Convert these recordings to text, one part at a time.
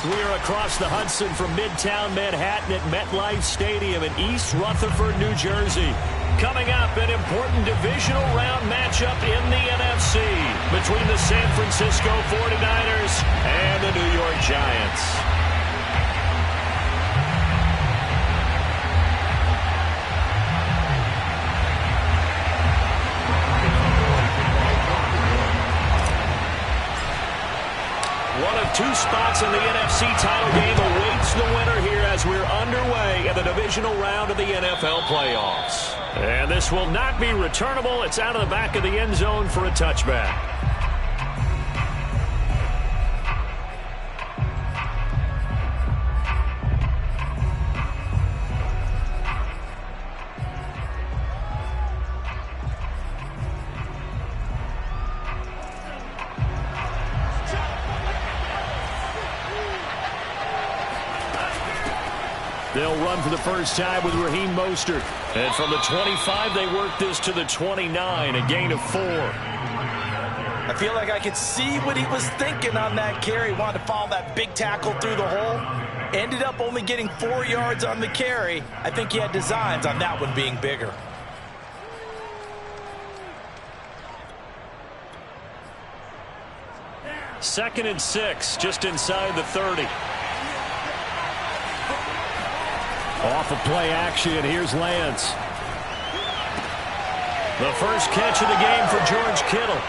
We are across the Hudson from Midtown Manhattan at MetLife Stadium in East Rutherford, New Jersey. Coming up, an important divisional round matchup in the NFC between the San Francisco 49ers and the New York Giants. One of two spots in the NFC title game awaits the winner here as we're underway in the divisional round of the NFL playoffs. And this will not be returnable. It's out of the back of the end zone for a touchback. They'll run for the first time with Raheem Mostert. And from the 25, they work this to the 29, a gain of 4. I feel like I could see what he was thinking on that carry. Wanted to follow that big tackle through the hole. Ended up only getting 4 yards on the carry. I think he had designs on that one being bigger. Second and 6, just inside the 30. Off of play action, here's Lance. The first catch of the game for George Kittle.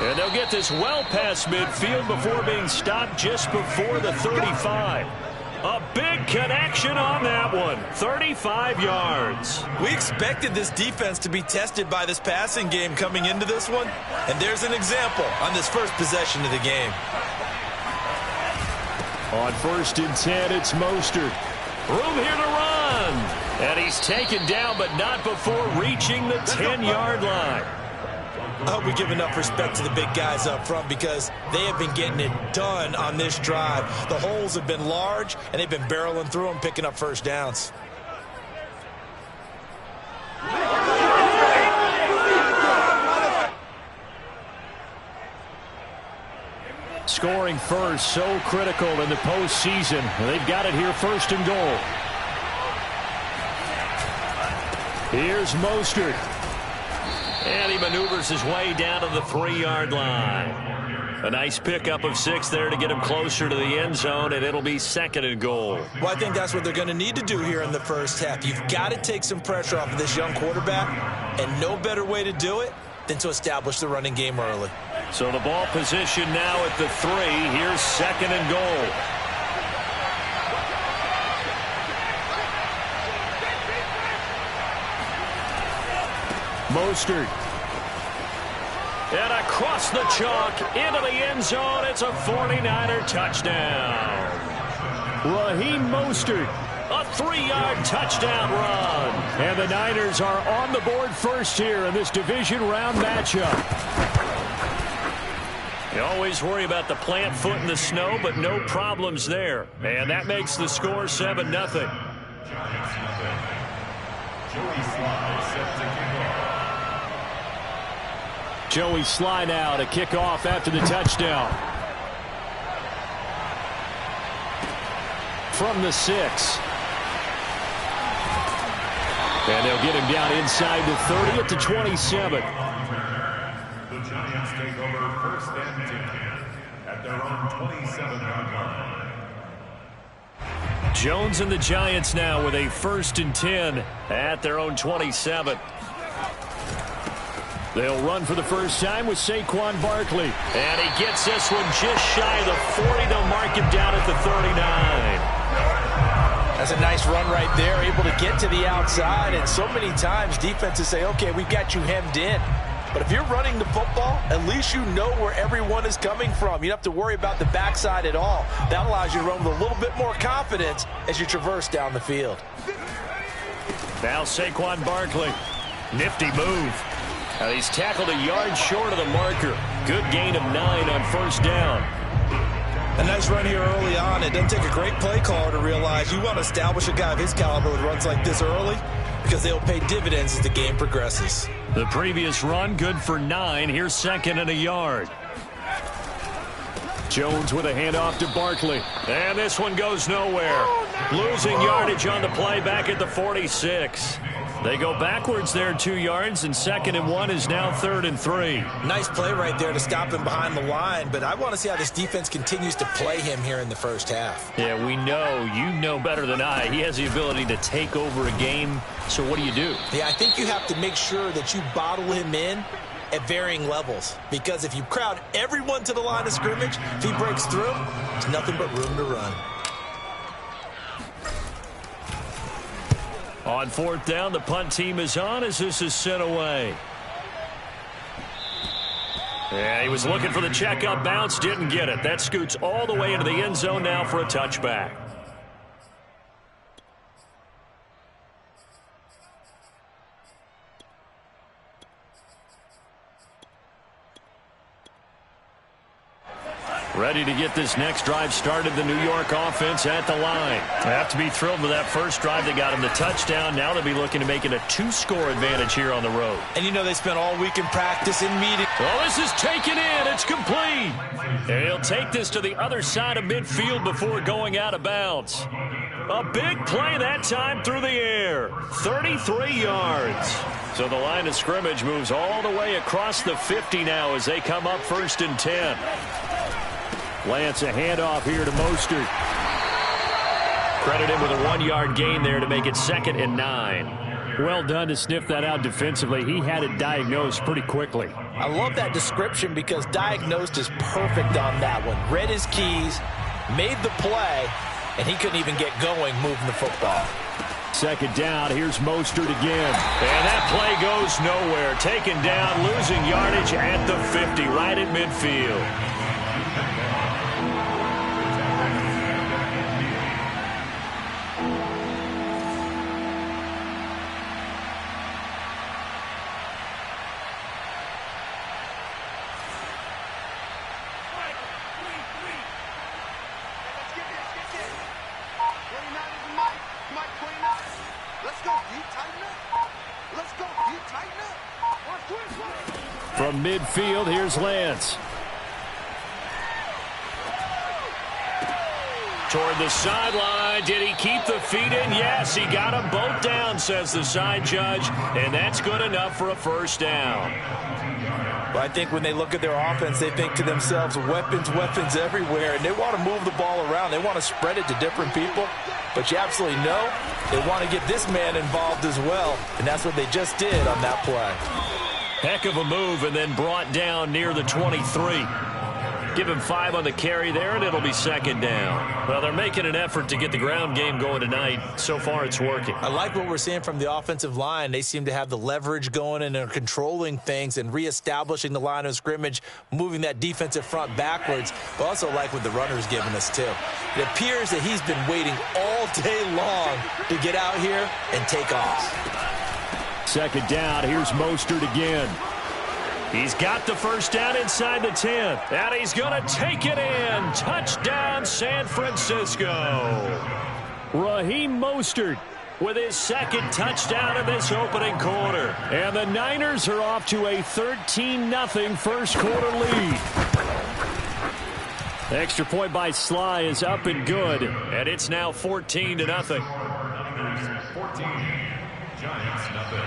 And they'll get this well past midfield before being stopped just before the 35. A big connection on that one. 35 yards. We expected this defense to be tested by this passing game coming into this one. And there's an example on this first possession of the game. On 1st and 10, it's Mostert. Room here to run. And he's taken down, but not before reaching the 10-yard line. I hope we give enough respect to the big guys up front because they have been getting it done on this drive. The holes have been large, and they've been barreling through them, picking up first downs. Scoring first, so critical in the postseason. They've got it here, 1st and goal. Here's Mostert. And he maneuvers his way down to the 3-yard line. A nice pickup of 6 there to get him closer to the end zone, and it'll be 2nd and goal. Well, I think that's what they're going to need to do here in the first half. You've got to take some pressure off of this young quarterback, and no better way to do it than to establish the running game early. So the ball position now at the 3. Here's 2nd and goal. Mostert. And across the chalk into the end zone. It's a 49er touchdown. Raheem Mostert. A 3-yard touchdown run. And the Niners are on the board first here in this division round matchup. You always worry about the plant foot in the snow, but no problems there. And that makes the score 7-0. Joey Slye now to kick off after the touchdown. From the 6. And they'll get him down inside the 30 at the 27. The Giants take over 1st and 10 at their own 27-yard line. Jones and the Giants now with a 1st and 10 at their own 27. They'll run for the first time with Saquon Barkley. And he gets this one just shy of the 40. They'll mark him down at the 39. That's a nice run right there, able to get to the outside. And so many times defenses say, okay, we've got you hemmed in. But if you're running the football, at least you know where everyone is coming from. You don't have to worry about the backside at all. That allows you to run with a little bit more confidence as you traverse down the field. Now Saquon Barkley. Nifty move. Now he's tackled a yard short of the marker. Good gain of 9 on 1st down. A nice run here early on. It doesn't take a great play caller to realize you want to establish a guy of his caliber with runs like this early because they'll pay dividends as the game progresses. The previous run good for 9. Here's 2nd and a yard. Jones with a handoff to Barkley. And this one goes nowhere. Losing yardage on the play back at the 46. They go backwards there 2 yards, and 2nd and 1 is now 3rd and 3. Nice play right there to stop him behind the line, but I want to see how this defense continues to play him here in the first half. Yeah, we know. You know better than I. He has the ability to take over a game, so what do you do? Yeah, I think you have to make sure that you bottle him in at varying levels, because if you crowd everyone to the line of scrimmage, if he breaks through, there's nothing but room to run. On 4th down, the punt team is on as this is sent away. Yeah, he was looking for the checkup bounce, didn't get it. That scoots all the way into the end zone now for a touchback. Ready to get this next drive started, the New York offense at the line. They have to be thrilled with that first drive. They got him the touchdown. Now they'll be looking to make it a 2-score advantage here on the road. And you know they spent all week in practice and meeting. Oh, this is taken in. It's complete. And he'll take this to the other side of midfield before going out of bounds. A big play that time through the air. 33 yards. So the line of scrimmage moves all the way across the 50 now as they come up 1st and 10. Lance, a handoff here to Mostert. Credit him with a 1-yard gain there to make it 2nd and 9. Well done to sniff that out defensively. He had it diagnosed pretty quickly. I love that description because diagnosed is perfect on that one. Read his keys, made the play, and he couldn't even get going moving the football. 2nd down, here's Mostert again. And that play goes nowhere. Taken down, losing yardage at the 50, right at midfield. From midfield, here's Lance. Toward the sideline. Did he keep the feet in? Yes, he got them both down, says the side judge. And that's good enough for a 1st down. Well, I think when they look at their offense, they think to themselves, weapons, weapons everywhere. And they want to move the ball around. They want to spread it to different people. But you absolutely know they want to get this man involved as well. And that's what they just did on that play. Heck of a move, and then brought down near the 23. Give him 5 on the carry there, and it'll be 2nd down. Well, they're making an effort to get the ground game going tonight. So far, it's working. I like what we're seeing from the offensive line. They seem to have the leverage going and are controlling things and reestablishing the line of scrimmage, moving that defensive front backwards. But also like what the runner's giving us, too. It appears that he's been waiting all day long to get out here and take off. 2nd down, here's Mostert again. He's got the 1st down inside the 10. And he's going to take it in. Touchdown, San Francisco. Raheem Mostert with his 2nd touchdown of this opening quarter. And the Niners are off to a 13-0 first quarter lead. The extra point by Sly is up and good. And it's now 14-0. 14, Giants nothing.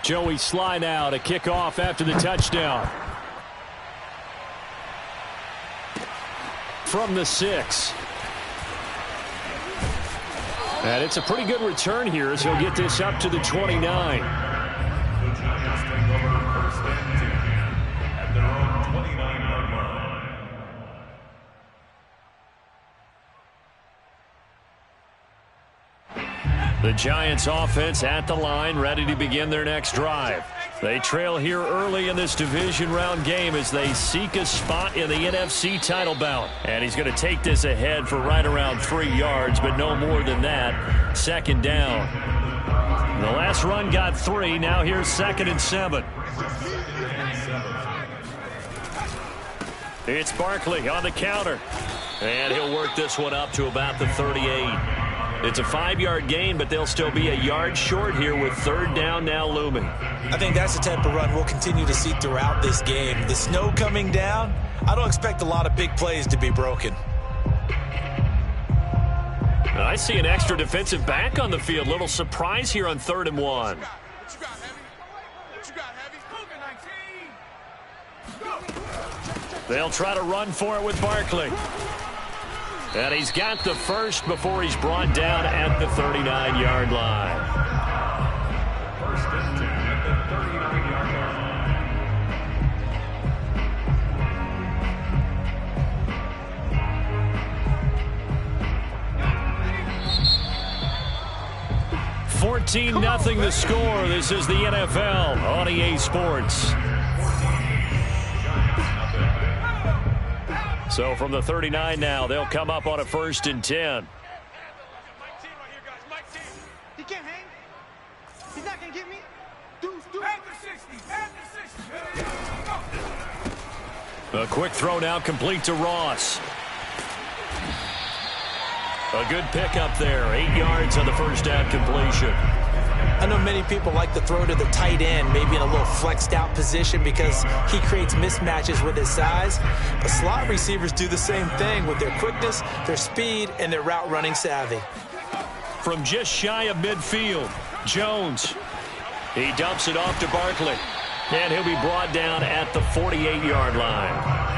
Joey Sly now to kick off after the touchdown. From the 6. And it's a pretty good return here as he'll get this up to the 29. The Giants take over 1st and 10 at their own 29-yard line. The Giants offense at the line, ready to begin their next drive. They trail here early in this division round game as they seek a spot in the NFC title bout. And he's going to take this ahead for right around 3 yards, but no more than that. 2nd down. The last run got 3. Now here's 2nd and 7. It's Barkley on the counter. And he'll work this one up to about the 38. It's a 5-yard gain, but they'll still be a yard short here with third down now looming. I think that's the type of run we'll continue to see throughout this game. The snow coming down, I don't expect a lot of big plays to be broken. I see an extra defensive back on the field. Little surprise here on 3rd and 1. They'll try to run for it with Barkley. And he's got the first before he's brought down at the 39-yard line. First and 10 at the 39-yard line. 14-0 the score. This is the NFL on EA Sports. So from the 39 now, they'll come up on a 1st and 10. He can't hang. He's not going to get me. A quick throw now complete to Ross. A good pickup there. 8 yards on the first down completion. I know many people like to throw to the tight end, maybe in a little flexed out position because he creates mismatches with his size. But slot receivers do the same thing with their quickness, their speed, and their route running savvy. From just shy of midfield, Jones. He dumps it off to Barkley. And he'll be brought down at the 48-yard line.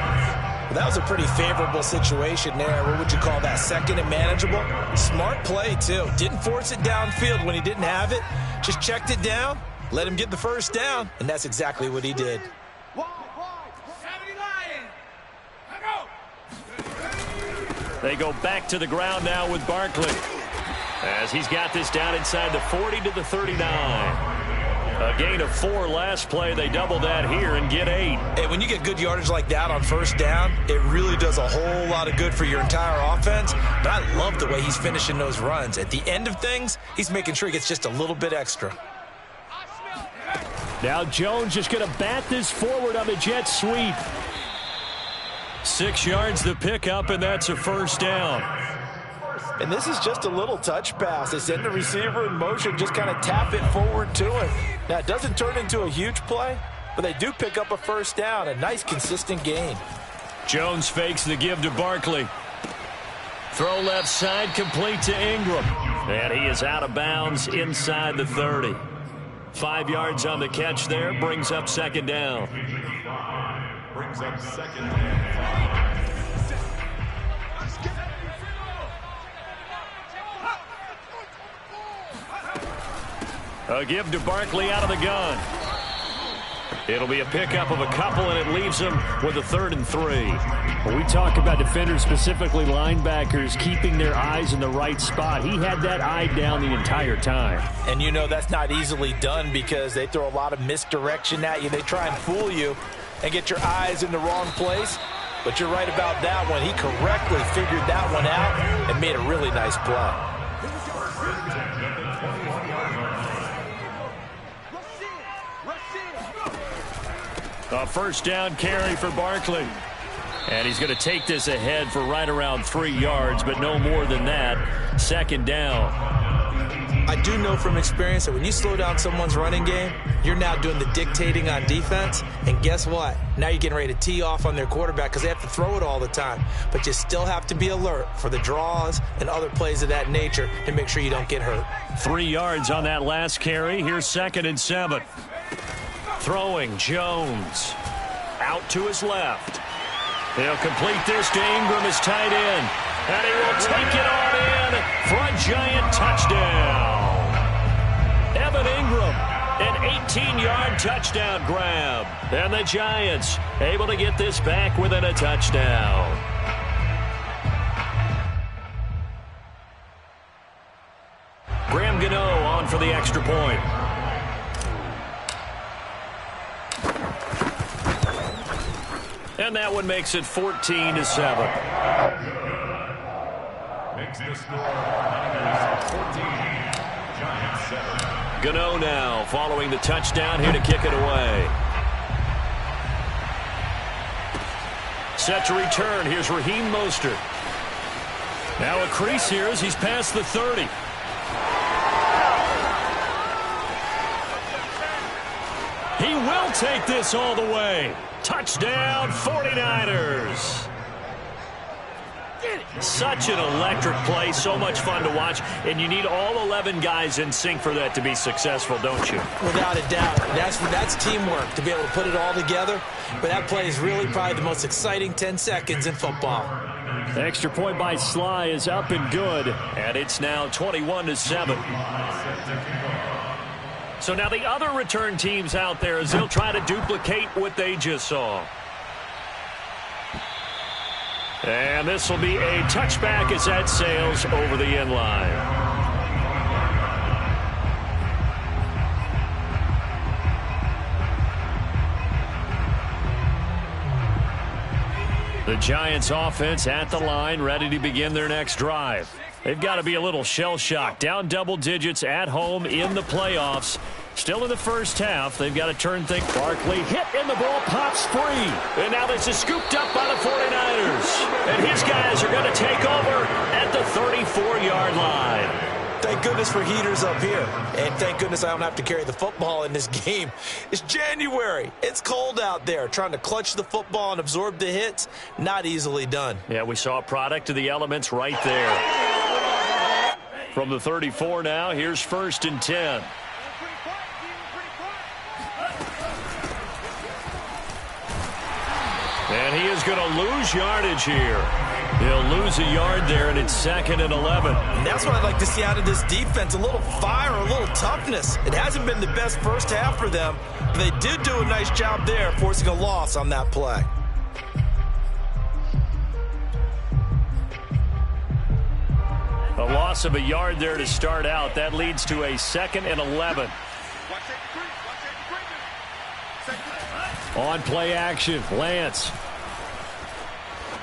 That was a pretty favorable situation there. What would you call that? Second and manageable? Smart play, too. Didn't force it downfield when he didn't have it. Just checked it down, let him get the first down, and that's exactly what he did. They go back to the ground now with Barkley. As he's got this down inside the 40 to the 39. A gain of 4 last play. They double that here and get 8. Hey, when you get good yardage like that on first down, it really does a whole lot of good for your entire offense. But I love the way he's finishing those runs. At the end of things, he's making sure he gets just a little bit extra. Now Jones just going to bat this forward on the jet sweep. 6 yards the pickup, and that's a first down. And this is just a little touch pass. They send the receiver in motion, just kind of tap it forward to him. Now, it doesn't turn into a huge play, but they do pick up a first down, a nice, consistent gain. Jones fakes the give to Barkley. Throw left side, complete to Ingram. And he is out of bounds inside the 30. 5 yards on the catch there, brings up second down. Brings up second down. A give to Barkley out of the gun. It'll be a pickup of a couple, and it leaves them with a 3rd and 3. When we talk about defenders, specifically linebackers, keeping their eyes in the right spot, he had that eye down the entire time. And you know that's not easily done because they throw a lot of misdirection at you. They try and fool you and get your eyes in the wrong place. But you're right about that one. He correctly figured that one out and made a really nice play. A first down carry for Barkley. And he's going to take this ahead for right around 3 yards, but no more than that. Second down. I do know from experience that when you slow down someone's running game, you're now doing the dictating on defense. And guess what? Now you're getting ready to tee off on their quarterback because they have to throw it all the time. But you still have to be alert for the draws and other plays of that nature to make sure you don't get hurt. 3 yards on that last carry. Here's 2nd and 7. Throwing, Jones. Out to his left. He'll complete this to Ingram, his tight end. And he will take it on in for a giant touchdown. Evan Ingram, an 18-yard touchdown grab. And the Giants able to get this back within a touchdown. Graham Gano on for the extra point. And that one makes it 14-7. Makes the score 14, Giants 7. Gano now following the touchdown here to kick it away. Set to return. Here's Raheem Mostert. Now a crease here as he's past the 30. He will take this all the way. Touchdown, 49ers. Such an electric play, so much fun to watch, and you need all 11 guys in sync for that to be successful, don't you? Without a doubt. That's teamwork to be able to put it all together, but that play is really probably the most exciting 10 seconds in football. The extra point by Sly is up and good, and it's now 21-7. So now the other return teams out there as they'll try to duplicate what they just saw. And this will be a touchback as that sails over the end line. The Giants offense at the line, ready to begin their next drive. They've got to be a little shell-shocked. Down double digits at home in the playoffs. Still in the first half. They've got to turn things. Barkley hit and the ball pops free. And now this is scooped up by the 49ers. And his guys are going to take over at the 34-yard line. Thank goodness for heaters up here. And thank goodness I don't have to carry the football in this game. It's January. It's cold out there. Trying to clutch the football and absorb the hits, not easily done. Yeah, we saw a product of the elements right there. From the 34 now, here's 1st and 10. And he is going to lose yardage here. He'll lose a yard there, and it's 2nd and 11. And that's what I'd like to see out of this defense, a little fire, a little toughness. It hasn't been the best first half for them, but they did do a nice job there, forcing a loss on that play. A loss of a yard there to start out. That leads to a 2nd and 11. On play action, Lance.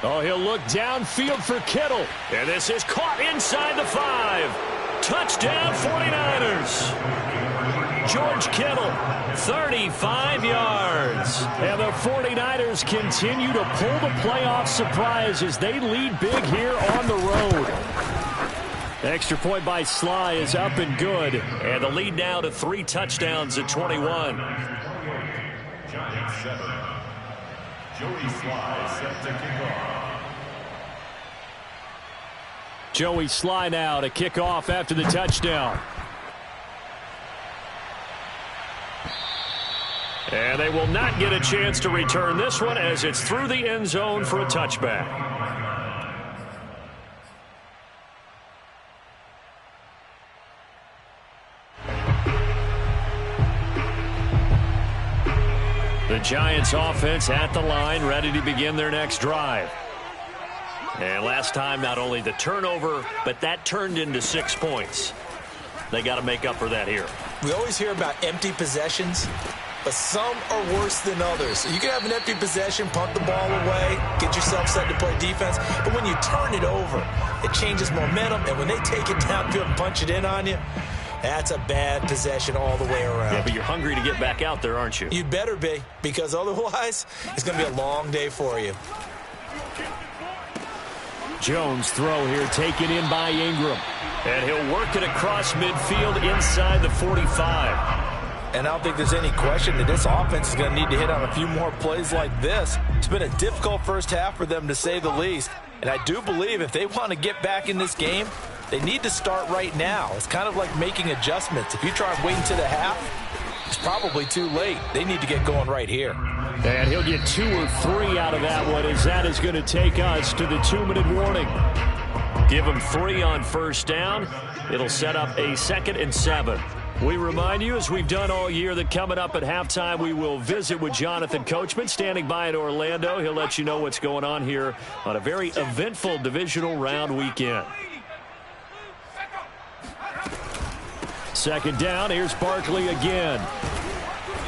Oh, he'll look downfield for Kittle. And this is caught inside the 5. Touchdown, 49ers. George Kittle, 35 yards. And the 49ers continue to pull the playoff surprise as they lead big here on the road. The extra point by Sly is up and good. And the lead now to 3 touchdowns at 21. Giants 7. Joey Sly set to kick off. Joey Sly now to kick off after the touchdown. And they will not get a chance to return this one as it's through the end zone for a touchback. The Giants offense at the line, ready to begin their next drive. And last time, not only the turnover, but that turned into 6 points. They got to make up for that here. We always hear about empty possessions, but some are worse than others. You can have an empty possession, punt the ball away, get yourself set to play defense, but when you turn it over, it changes momentum, and when they take it downfield and punch it in on you, that's a bad possession all the way around. Yeah, but you're hungry to get back out there, aren't you? You'd better be, because otherwise, it's going to be a long day for you. Jones throw here taken in by Ingram. And he'll work it across midfield inside the 45. And I don't think there's any question that this offense is going to need to hit on a few more plays like this. It's been a difficult first half for them, to say the least. And I do believe if they want to get back in this game, they need to start right now. It's kind of like making adjustments. If you try and wait until the half, it's probably too late. They need to get going right here. And he'll get 2 or 3 out of that one, as that is going to take us to the 2-minute warning. Give him 3 on first down. It'll set up a 2nd and 7. We remind you, as we've done all year, that coming up at halftime, we will visit with Jonathan Coachman, standing by in Orlando. He'll let you know what's going on here on a very eventful divisional round weekend. 2nd down, here's Barkley again.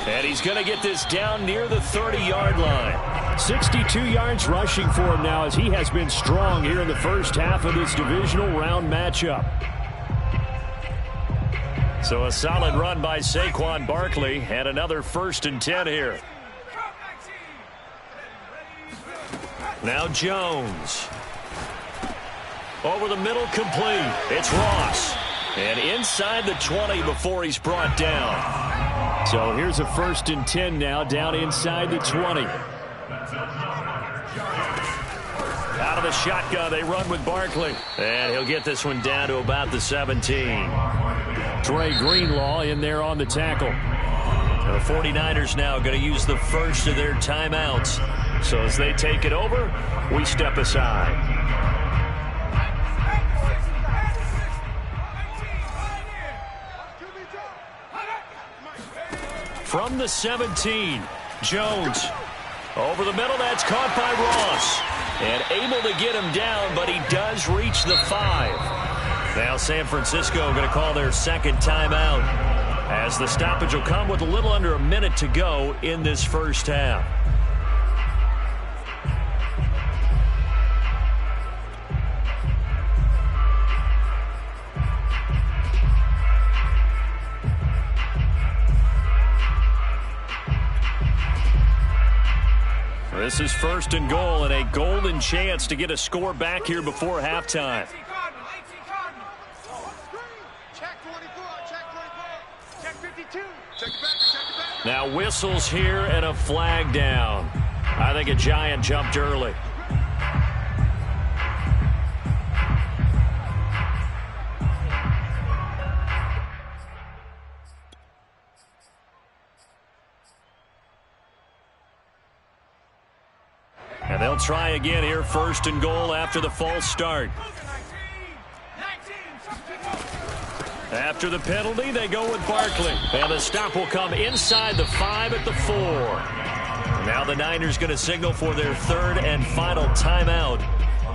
And he's going to get this down near the 30-yard line. 62 yards rushing for him now, as he has been strong here in the first half of this divisional round matchup. So a solid run by Saquon Barkley, and another 1st and 10 here. Now Jones. Over the middle, complete. It's Ross. And inside the 20 before he's brought down. So here's a 1st and 10 now, down inside the 20. Out of the shotgun, they run with Barkley. And he'll get this one down to about the 17. Dre Greenlaw in there on the tackle. The 49ers now going to use the first of their timeouts. So as they take it over, we step aside. From the 17, Jones. Over the middle, that's caught by Ross. And able to get him down, but he does reach the 5. Now San Francisco going to call their second timeout, as the stoppage will come with a little under a minute to go in this first half. This is 1st and goal, and a golden chance to get a score back here before halftime. Now whistles here and a flag down. I think a Giant jumped early. And they'll try again here, 1st and goal after the false start. After the penalty, they go with Barkley. And the stop will come inside the 5 at the 4. Now the Niners going to signal for their 3rd and final timeout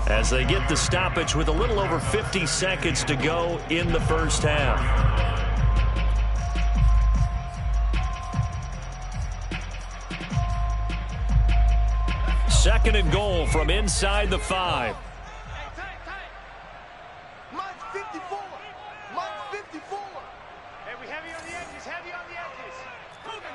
as they get the stoppage with a little over 50 seconds to go in the first half. 2nd and goal from inside the 5. Mark 54. Mark 54. Hey, we heavy on the edges. Heavy on the edges. Cougar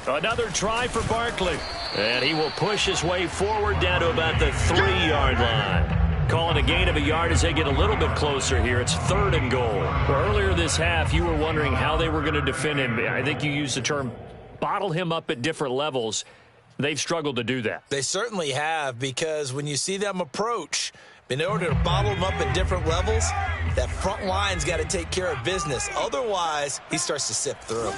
19. Another try for Barkley. And he will push his way forward down to about the 3-yard line. Calling a gain of a yard as they get a little bit closer here. It's 3rd and goal. Well, earlier this half, you were wondering how they were going to defend him. I think you used the term bottle him up at different levels. They've struggled to do that. They certainly have, because when you see them approach, in order to bottle him up at different levels, that front line's got to take care of business. Otherwise, he starts to sift through.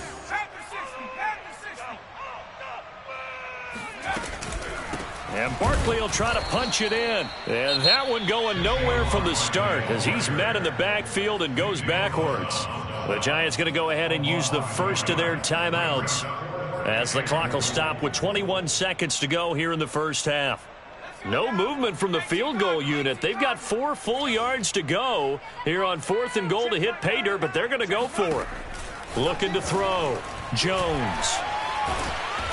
And Barkley will try to punch it in. And that one going nowhere from the start as he's met in the backfield and goes backwards. The Giants going to go ahead and use the first of their timeouts as the clock will stop with 21 seconds to go here in the first half. No movement from the field goal unit. They've got 4 full yards to go here on 4th and goal to hit pay dirt, but they're going to go for it. Looking to throw. Jones.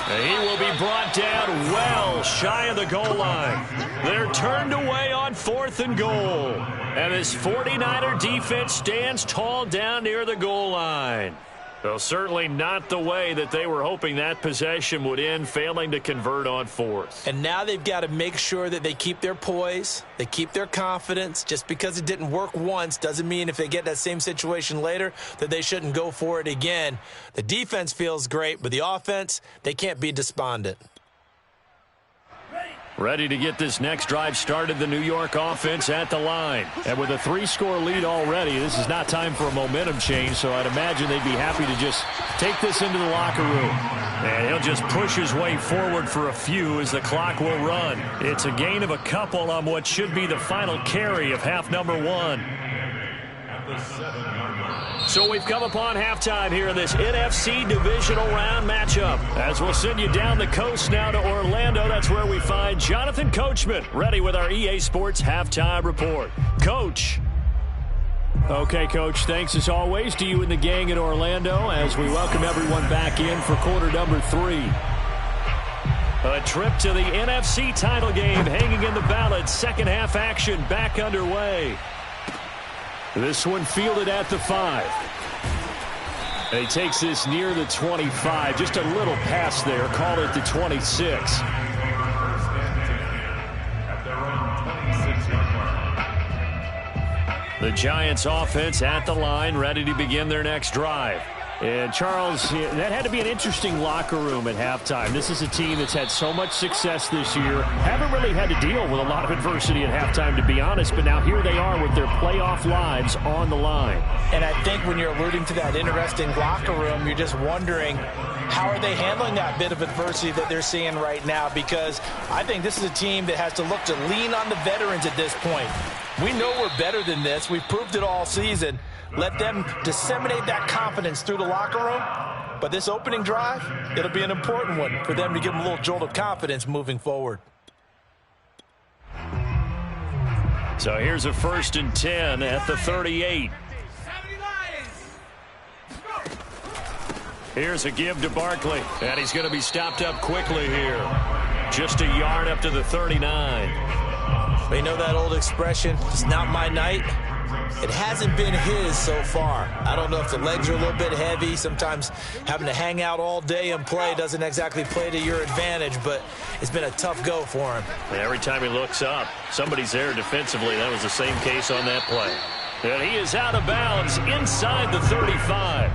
And he will be brought down well shy of the goal line. They're turned away on 4th and goal. And this 49er defense stands tall down near the goal line. Well, certainly not the way that they were hoping that possession would end, failing to convert on 4th. And now they've got to make sure that they keep their poise, they keep their confidence. Just because it didn't work once doesn't mean if they get that same situation later that they shouldn't go for it again. The defense feels great, but the offense, they can't be despondent. Ready to get this next drive started, the New York offense at the line. And with a 3-score lead already, this is not time for a momentum change, so I'd imagine they'd be happy to just take this into the locker room. And he'll just push his way forward for a few as the clock will run. It's a gain of a couple on what should be the final carry of half number 1. So we've come upon halftime here in this NFC divisional round matchup. As we'll send you down the coast now to Orlando, that's where we find Jonathan Coachman ready with our EA Sports halftime report. Coach. Okay, Coach, thanks as always to you and the gang in Orlando as we welcome everyone back in for quarter number 3. A trip to the NFC title game hanging in the balance. Second half action back underway. This one fielded at the 5. And he takes this near the 25. Just a little pass there. Call it the 26. The Giants offense at the line, ready to begin their next drive. And, Charles, that had to be an interesting locker room at halftime. This is a team that's had so much success this year. Haven't really had to deal with a lot of adversity at halftime, to be honest. But now here they are with their playoff lives on the line. And I think when you're alluding to that interesting locker room, you're just wondering, how are they handling that bit of adversity that they're seeing right now? Because I think this is a team that has to look to lean on the veterans at this point. We know we're better than this. We've proved it all season. Let them disseminate that confidence through the locker room. But this opening drive, it'll be an important one for them to give them a little jolt of confidence moving forward. So here's a 1st and 10 at the 38. Here's a give to Barkley, and he's going to be stopped up quickly here. Just a yard up to the 39. But you know that old expression, it's not my night? It hasn't been his so far. I don't know if the legs are a little bit heavy. Sometimes having to hang out all day and play doesn't exactly play to your advantage, but it's been a tough go for him. And every time he looks up, somebody's there defensively. That was the same case on that play. And he is out of bounds inside the 35.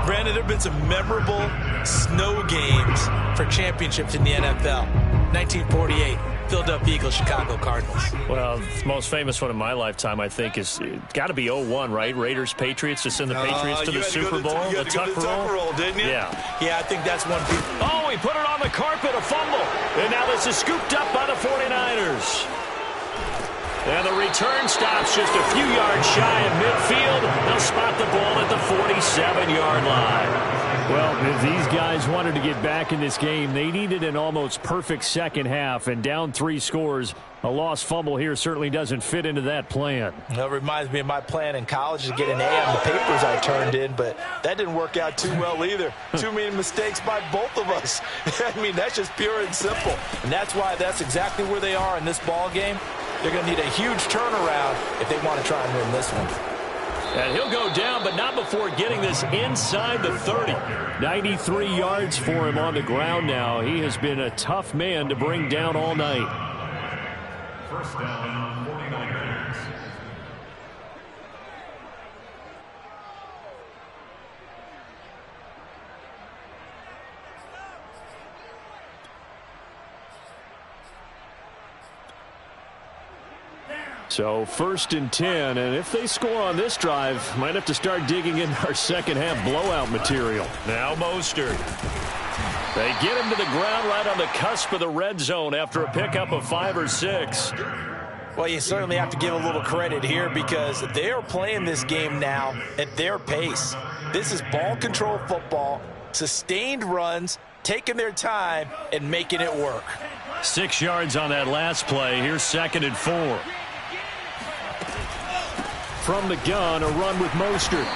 Brandon, there have been some memorable snow games for championships in the NFL. 1948. Philadelphia Eagles, Chicago Cardinals. Well, the most famous one in my lifetime, I think, is got to be 0-1, right? Raiders, Patriots, to send the Patriots to the Super Bowl. You had to go to the Tuck roll, didn't you? Yeah. Yeah, I think that's one. Oh, he put it on the carpet, a fumble. And now this is scooped up by the 49ers. And the return stops just a few yards shy of midfield. They'll spot the ball at the 47-yard line. Well, if these guys wanted to get back in this game, they needed an almost perfect second half, and down 3 scores. A lost fumble here certainly doesn't fit into that plan. That reminds me of my plan in college to get an A on the papers I turned in, but that didn't work out too well either. Too many mistakes by both of us. I mean, that's just pure and simple. And that's why that's exactly where they are in this ball game. They're going to need a huge turnaround if they want to try and win this one. And he'll go down, but not before getting this inside the 30. 93 yards for him on the ground now. He has been a tough man to bring down all night. 1st down, 49ers. So 1st and 10, and if they score on this drive, might have to start digging in our second half blowout material. Now Mostert. They get him to the ground right on the cusp of the red zone after a pickup of 5 or 6. Well, you certainly have to give a little credit here because they are playing this game now at their pace. This is ball control football, sustained runs, taking their time, and making it work. 6 yards on that last play. Here's 2nd and 4. From the gun, a run with Mostert.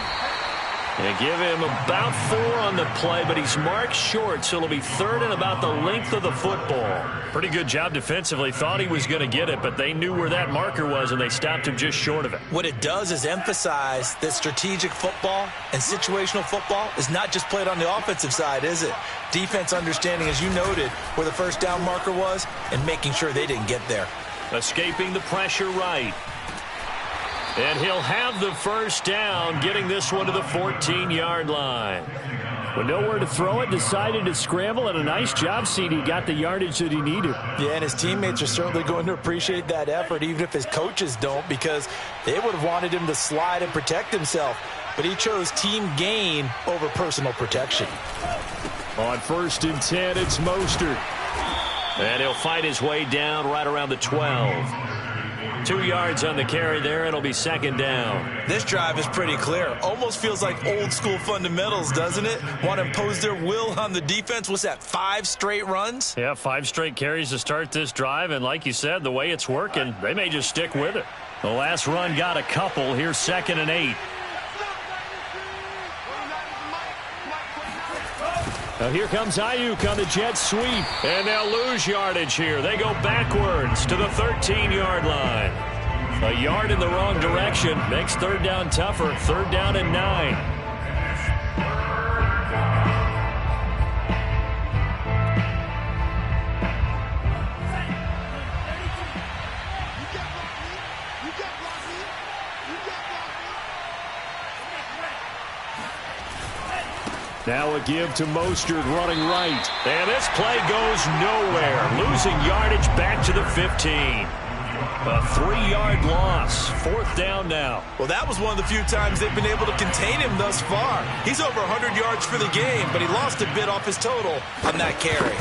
They give him about 4 on the play, but he's marked short, so it'll be 3rd and about the length of the football. Pretty good job defensively. Thought he was going to get it, but they knew where that marker was, and they stopped him just short of it. What it does is emphasize that strategic football and situational football is not just played on the offensive side, is it? Defense understanding, as you noted, where the 1st down marker was and making sure they didn't get there. Escaping the pressure right. And he'll have the 1st down, getting this one to the 14-yard line. With nowhere to throw it, decided to scramble, and a nice job, CD. Got the yardage that he needed. Yeah, and his teammates are certainly going to appreciate that effort, even if his coaches don't, because they would have wanted him to slide and protect himself. But he chose team gain over personal protection. On 1st and 10, it's Mostert. And he'll fight his way down right around the 12. 2 yards on the carry there. It'll be 2nd down. This drive is pretty clear. Almost feels like old school fundamentals, doesn't it? Want to impose their will on the defense. What's that, 5 straight runs? Yeah, 5 straight carries to start this drive. And like you said, the way it's working, they may just stick with it. The last run got a couple. Here's 2nd and 8. Now here comes Ayuk on the jet sweep, and they'll lose yardage here. They go backwards to the 13-yard line. A yard in the wrong direction makes 3rd down tougher. 3rd down and 9. Now a give to Mostert running right. And this play goes nowhere. Losing yardage back to the 15. A 3-yard loss. 4th down now. Well, that was one of the few times they've been able to contain him thus far. He's over 100 yards for the game, but he lost a bit off his total on that carry.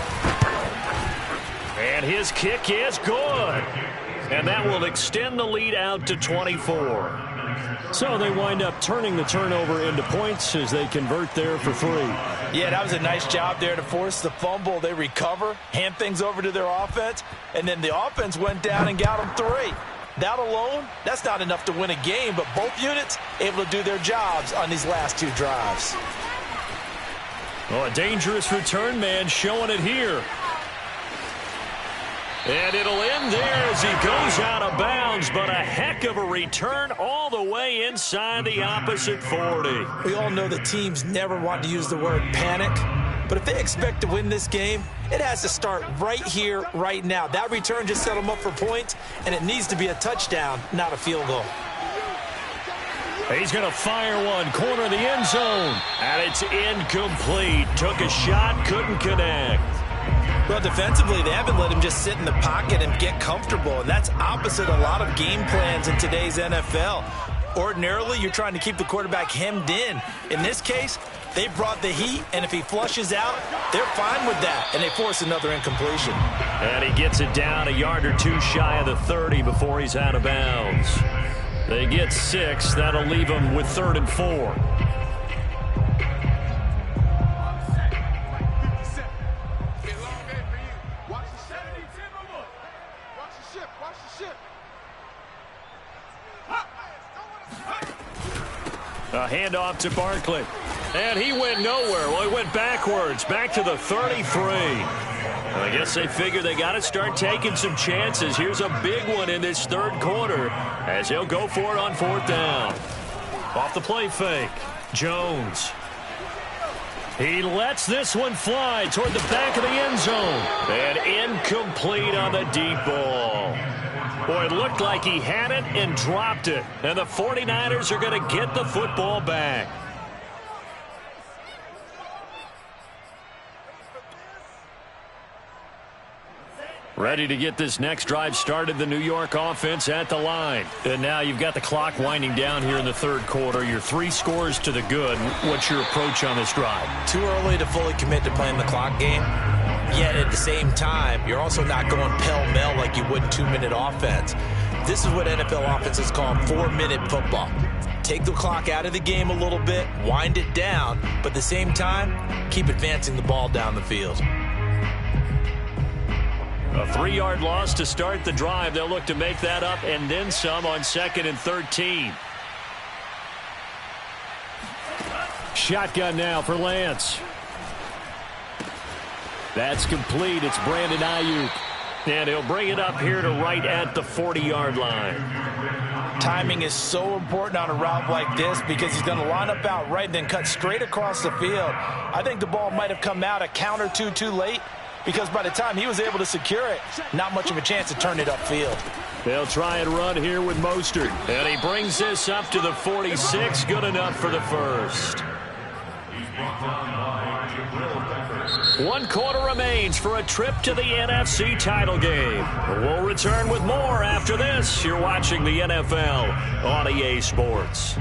And his kick is good. And that will extend the lead out to 24. So they wind up turning the turnover into points as they convert there for 3. Yeah, that was a nice job there to force the fumble. They recover, hand things over to their offense, and then the offense went down and got them 3. That alone, that's not enough to win a game, but both units able to do their jobs on these last 2 drives. Oh, a dangerous return man showing it here. And it'll end there as he goes out of bounds, but a heck of a return all the way inside the opposite 40. We all know the teams never want to use the word panic, but if they expect to win this game, it has to start right here, right now. That return just set them up for points, and it needs to be a touchdown, not a field goal. He's going to fire one, corner of the end zone, and it's incomplete. Took a shot, couldn't connect. Well, defensively, they haven't let him just sit in the pocket and get comfortable, and that's opposite a lot of game plans in today's NFL. Ordinarily, you're trying to keep the quarterback hemmed in. In this case, they brought the heat, and if he flushes out, they're fine with that, and they force another incompletion. And he gets it down a yard or 2 shy of the 30 before he's out of bounds. They get 6. That'll leave them with 3rd and 4. A handoff to Barkley. And he went nowhere. Well, he went backwards, back to the 33. I guess they figure they got to start taking some chances. Here's a big one in this 3rd quarter as he'll go for it on 4th down. Off the play fake, Jones. He lets this one fly toward the back of the end zone. And incomplete on the deep ball. Boy, it looked like he had it and dropped it. And the 49ers are going to get the football back. Ready to get this next drive started, the New York offense at the line. And now you've got the clock winding down here in the 3rd quarter. You're 3 scores to the good. What's your approach on this drive? Too early to fully commit to playing the clock game. Yet at the same time, you're also not going pell-mell like you would in 2-minute offense. This is what NFL offenses call 4-minute football. Take the clock out of the game a little bit, wind it down, but at the same time, keep advancing the ball down the field. A 3-yard loss to start the drive. They'll look to make that up and then some on 2nd and 13. Shotgun now for Lance. That's complete. It's Brandon Ayuk. And he'll bring it up here to right at the 40-yard line. Timing is so important on a route like this because he's going to line up out right and then cut straight across the field. I think the ball might have come out a count or two too late because by the time he was able to secure it, not much of a chance to turn it upfield. They'll try and run here with Mostert. And he brings this up to the 46. Good enough for the first. 1 quarter remains for a trip to the NFC title game. We'll return with more after this. You're watching the NFL on EA Sports.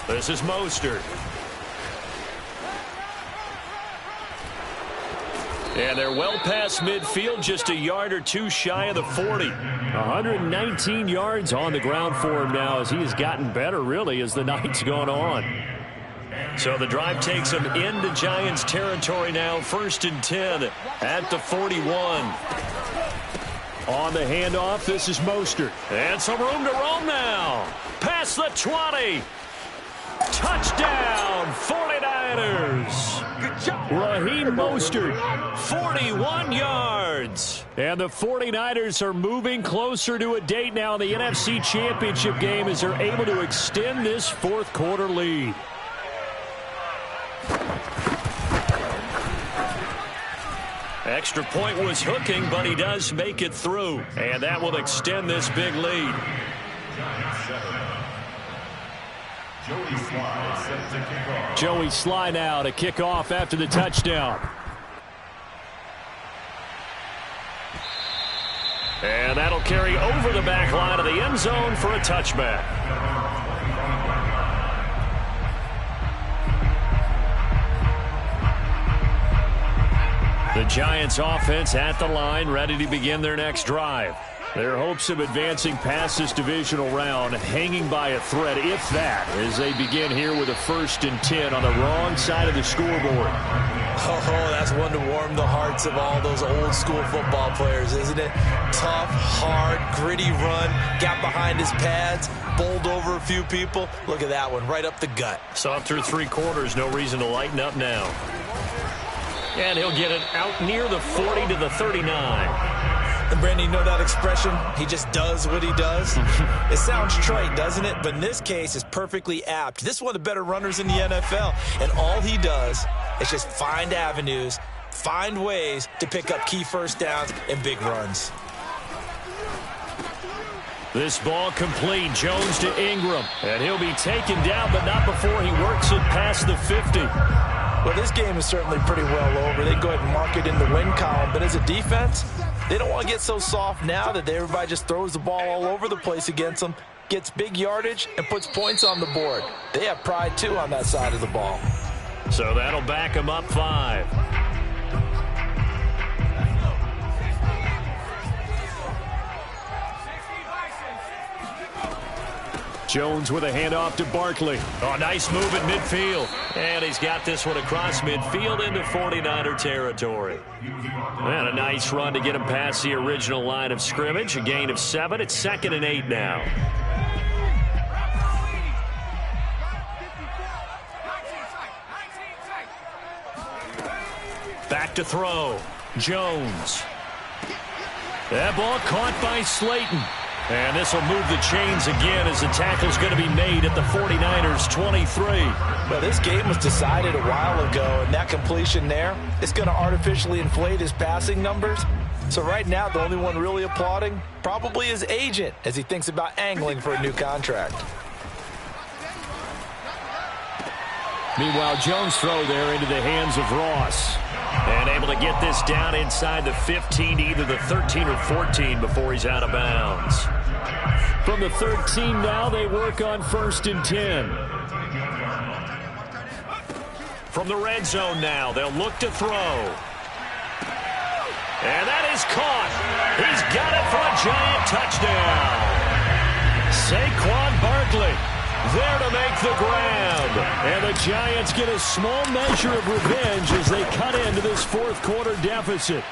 This is Mostert. And they're well past midfield, just a yard or 2 shy of the 40. 119 yards on the ground for him now as he has gotten better, really, as the night's gone on. So the drive takes him into Giants territory now, 1st and 10 at the 41. On the handoff, this is Mostert. And some room to roam now. Past the 20. Touchdown, 49ers. Good job. Raheem Mostert, 41 yards. And the 49ers are moving closer to a date now in the NFC Championship game as they're able to extend this fourth quarter lead. Extra point was hooking, but he does make it through. And that will extend this big lead. Joey Slye now to kick off after the touchdown. And that'll carry over the back line of the end zone for a touchback. The Giants offense at the line, ready to begin their next drive. Their hopes of advancing past this divisional round hanging by a thread, if that, as they begin here with a 1st and 10 on the wrong side of the scoreboard. Oh, that's one to warm the hearts of all those old school football players, isn't it? Tough, hard, gritty run, got behind his pads, bowled over a few people. Look at that one, right up the gut. So through 3 quarters, no reason to lighten up now. And he'll get it out near the 40 to the 39. And Brandon, you know that expression? He just does what he does. It sounds trite, doesn't it? But in this case, it's perfectly apt. This is one of the better runners in the NFL. And all he does is just find avenues, find ways to pick up key first downs and big runs. This ball complete. Jones to Ingram. And he'll be taken down, but not before he works it past the 50. Well, this game is certainly pretty well over. They go ahead and mark it in the win column. But as a defense, they don't want to get so soft now that everybody just throws the ball all over the place against them, gets big yardage, and puts points on the board. They have pride, too, on that side of the ball. So that'll back them up 5. Jones with a handoff to Barkley. Oh, nice move at midfield. And he's got this one across midfield into 49er territory. And a nice run to get him past the original line of scrimmage. A gain of 7. It's 2nd and 8 now. Back to throw. Jones. That ball caught by Slayton. And this will move the chains again as the tackle's going to be made at the 49ers 23. Well, this game was decided a while ago, and that completion there is going to artificially inflate his passing numbers. So right now, the only one really applauding probably his agent as he thinks about angling for a new contract. Meanwhile, Jones' throw there into the hands of Ross. And able to get this down inside the 15 to either the 13 or 14 before he's out of bounds. From the 13 now, they work on 1st and 10. From the red zone now, they'll look to throw. And that is caught. He's got it for a giant touchdown. Saquon Barkley there to make the grab. And the Giants get a small measure of revenge as they cut into this 4th quarter deficit.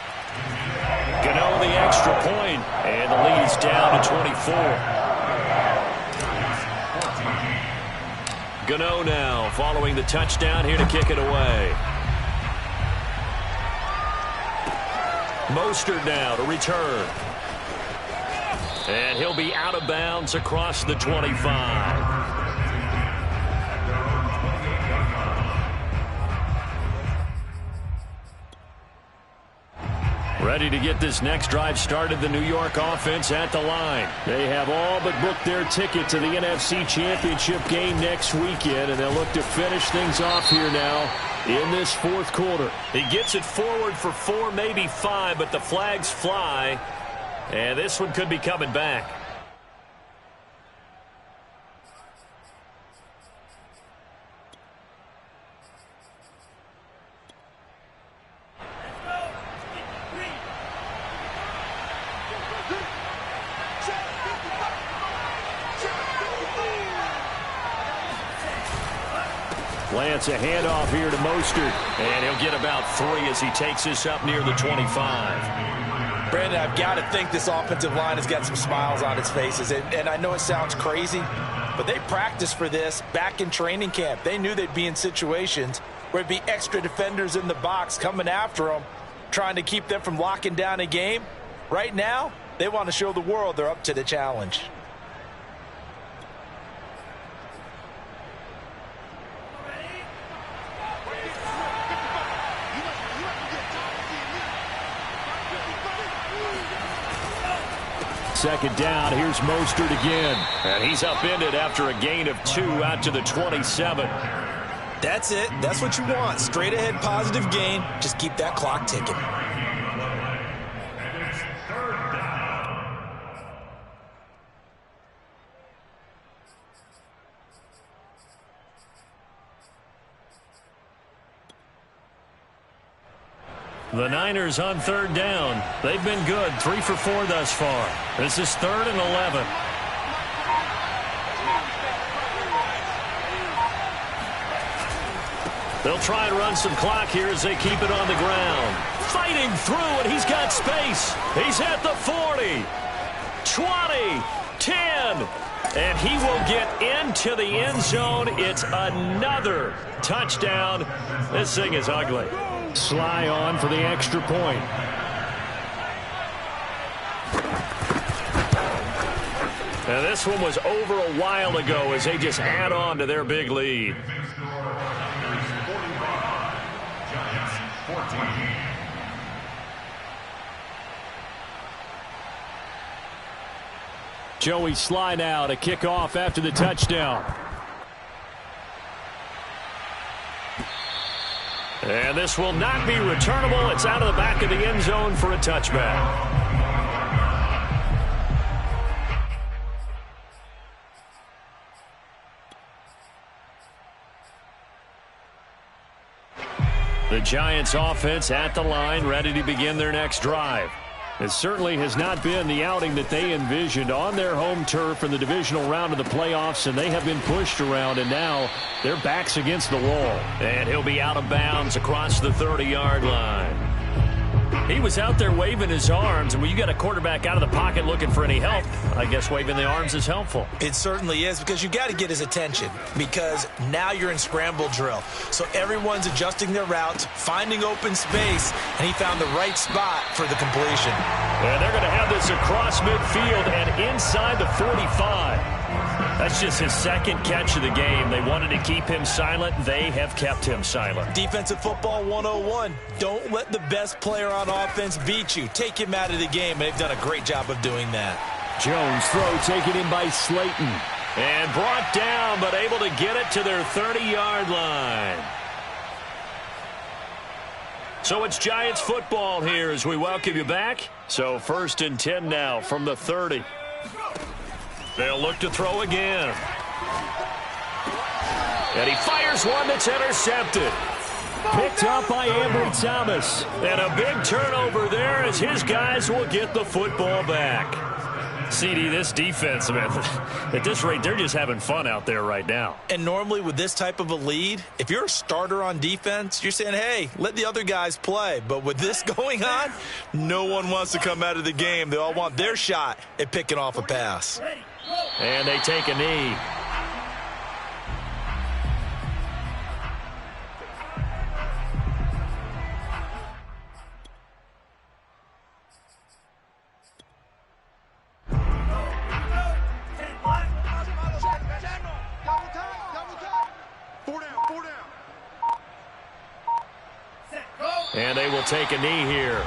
Gano the extra point, and the lead's down to 24. Gano now following the touchdown here to kick it away. Mostert now to return. And he'll be out of bounds across the 25. Ready to get this next drive started, the New York offense at the line. They have all but booked their ticket to the NFC Championship game next weekend, and they'll look to finish things off here now in this 4th quarter. He gets it forward for 4, maybe 5, but the flags fly, and this one could be coming back. Lance, a handoff here to Mostert, and he'll get about 3 as he takes this up near the 25. Brandon, I've got to think this offensive line has got some smiles on its faces, and I know it sounds crazy, but they practiced for this back in training camp. They knew they'd be in situations where it'd be extra defenders in the box coming after them, trying to keep them from locking down a game. Right now, they want to show the world they're up to the challenge. Second down, here's Mostert again. And he's upended after a gain of 2 out to the 27. That's it. That's what you want. Straight ahead positive gain. Just keep that clock ticking. And it's third down. The Niners on third down. They've been good, 3 for 4 thus far. This is 3rd and 11. They'll try and run some clock here as they keep it on the ground. Fighting through, and he's got space. He's at the 40, 20, 10. And he will get into the end zone. It's another touchdown. This thing is ugly. Sly on for the extra point. And this one was over a while ago as they just add on to their big lead. Joey Sly now to kick off after the touchdown. And this will not be returnable. It's out of the back of the end zone for a touchback. The Giants offense at the line, ready to begin their next drive. It certainly has not been the outing that they envisioned on their home turf in the divisional round of the playoffs, and they have been pushed around, and now their back's against the wall. And he'll be out of bounds across the 30-yard line. He was out there waving his arms, and when you got a quarterback out of the pocket looking for any help, I guess waving the arms is helpful. It certainly is, because you got to get his attention, because now you're in scramble drill. So everyone's adjusting their routes, finding open space, and he found the right spot for the completion. And they're going to have this across midfield and inside the 45. That's just his second catch of the game. They wanted to keep him silent. They have kept him silent. Defensive football 101. Don't let the best player on offense beat you. Take him out of the game, and they've done a great job of doing that. Jones throw taken in by Slayton. And brought down, but able to get it to their 30-yard line. So it's Giants football here as we welcome you back. So 1st and 10 now from the 30. They'll look to throw again. And he fires one that's intercepted. Picked up by Ambry Thomas. And a big turnover there as his guys will get the football back. CD, this defense, man, at this rate, they're just having fun out there right now. And normally with this type of a lead, if you're a starter on defense, you're saying, hey, let the other guys play. But with this going on, no one wants to come out of the game. They all want their shot at picking off a pass. And they take a knee. And they will take a knee here.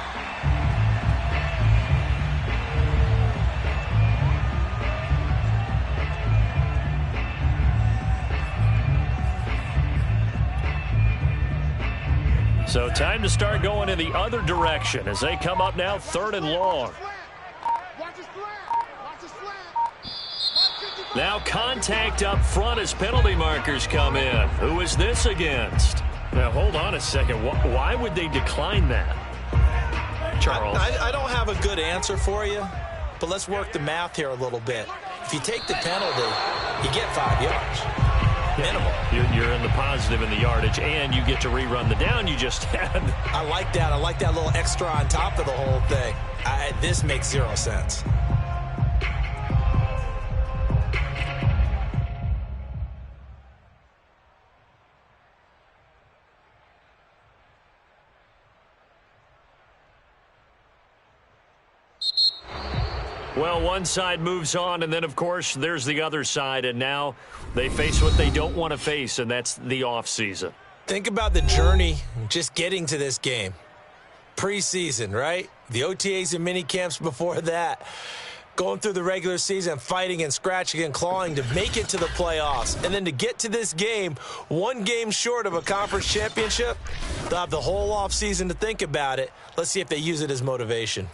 So time to start going in the other direction as they come up now 3rd and long. Now contact up front as penalty markers come in. Who is this against? Now, hold on a second. Why would they decline that? Charles. I don't have a good answer for you, but let's work the math here a little bit. If you take the penalty, you get 5 yards. Minimum. You're in the positive in the yardage, and you get to rerun the down you just had. I like that. I like that little extra on top of the whole thing. This makes 0 sense. Well, one side moves on, and then, of course, there's the other side, and now they face what they don't want to face, and that's the offseason. Think about the journey just getting to this game. Preseason, right? The OTAs and mini camps before that. Going through the regular season, fighting and scratching and clawing to make it to the playoffs. And then to get to this game, one game short of a conference championship, they'll have the whole offseason to think about it. Let's see if they use it as motivation.